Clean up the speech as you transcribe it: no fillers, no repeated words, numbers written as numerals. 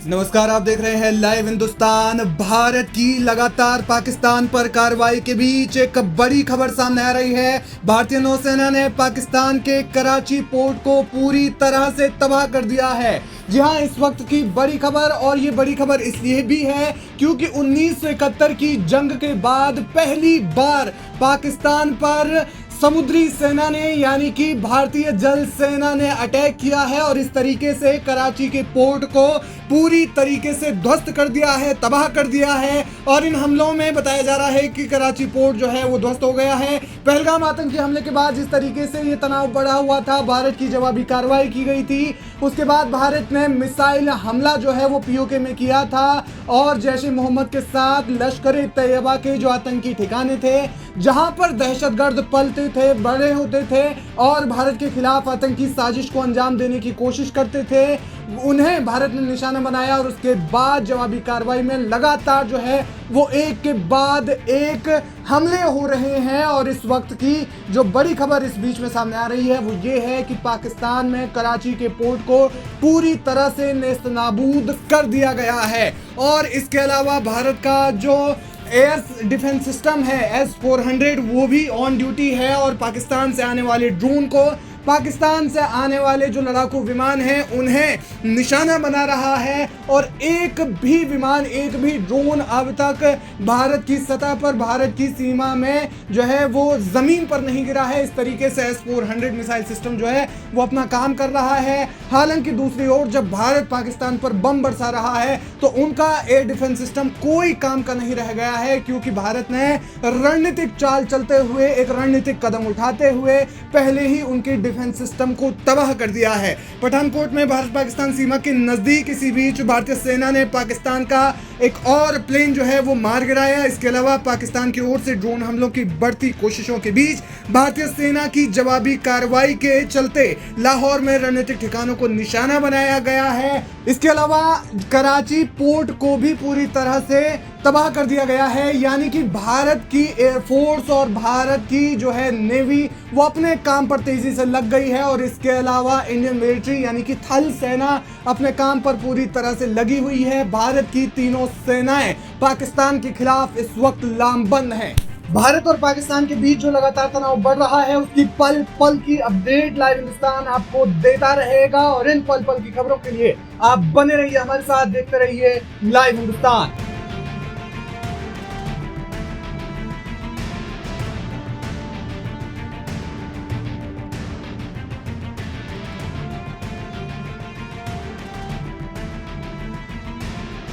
नमस्कार, आप देख रहे हैं लाइव हिंदुस्तान। भारत की लगातार पाकिस्तान पर कार्रवाई के बीच एक बड़ी खबर सामने आ रही है। भारतीय नौसेना ने पाकिस्तान के कराची पोर्ट को पूरी तरह से तबाह कर दिया है। जी हाँ, इस वक्त की बड़ी खबर, और ये बड़ी खबर इसलिए भी है क्योंकि 1971 की जंग के बाद पहली बार पाकिस्तान पर समुद्री सेना ने यानी कि भारतीय जल सेना ने अटैक किया है और इस तरीके से कराची के पोर्ट को पूरी तरीके से ध्वस्त कर दिया है, तबाह कर दिया है। और इन हमलों में बताया जा रहा है कि कराची पोर्ट जो है वो ध्वस्त हो गया है। पहलगाम आतंकी हमले के बाद जिस तरीके से ये तनाव बढ़ा हुआ था, भारत की जवाबी कार्रवाई की गई थी। उसके बाद भारत ने मिसाइल हमला जो है वो पीओके में किया था और जैश ए मोहम्मद के साथ लश्कर ए तैयबा के जो आतंकी ठिकाने थे, जहां पर दहशतगर्द पलते थे, बड़े होते थे और भारत के खिलाफ आतंकी साजिश को अंजाम देने की कोशिश करते थे, उन्हें भारत ने निशाना बनाया। और उसके बाद जवाबी कार्रवाई में लगातार जो है वो एक के बाद एक हमले हो रहे हैं। और इस वक्त की जो बड़ी खबर इस बीच में सामने आ रही है वो ये है कि पाकिस्तान में कराची के पोर्ट को पूरी तरह से नेस्तनाबूद कर दिया गया है। और इसके अलावा भारत का जो एयर डिफेंस सिस्टम है S-400 वो भी ऑन ड्यूटी है और पाकिस्तान से आने वाले ड्रोन को, पाकिस्तान से आने वाले जो लड़ाकू विमान हैं उन्हें निशाना बना रहा है। और एक भी विमान, एक भी ड्रोन अब तक भारत की सतह पर, भारत की सीमा में जो है वो ज़मीन पर नहीं गिरा है। इस तरीके से S-400 मिसाइल सिस्टम जो है वो अपना काम कर रहा है। हालांकि दूसरी ओर जब भारत पाकिस्तान पर बम बरसा रहा है तो उनका एयर डिफेंस सिस्टम कोई काम का नहीं रह गया है, क्योंकि भारत ने रणनीतिक चाल चलते हुए, एक रणनीतिक कदम उठाते हुए पहले ही उनके डिफेंस सिस्टम को तबाह कर दिया है। पठानकोट में भारत पाकिस्तान सीमा के नजदीक इसी बीच भारतीय सेना ने पाकिस्तान का एक और प्लेन जो है वो मार गिराया। इसके अलावा पाकिस्तान की ओर से ड्रोन हमलों की बढ़ती कोशिशों के बीच भारतीय सेना की जवाबी कार्रवाई के चलते लाहौर में रणनीतिक ठिकानों को निशाना बनाया गया है। इसके अलावा कराची पोर्ट को भी पूरी तरह से तबाह कर दिया गया है, यानी कि भारत की एयरफोर्स और भारत की जो है नेवी वो अपने काम पर तेजी से लग गई है। और इसके अलावा इंडियन मिलिट्री यानी कि थल सेना अपने काम पर पूरी तरह से लगी हुई है। भारत की तीनों सेनाएं पाकिस्तान के खिलाफ इस वक्त लामबंद हैं। भारत और पाकिस्तान के बीच जो लगातार तनाव बढ़ रहा है उसकी पल पल की अपडेट लाइव हिंदुस्तान आपको देता रहेगा। और इन पल पल की खबरों के लिए आप बने रहिए हमारे साथ, देखते रहिए लाइव हिंदुस्तान।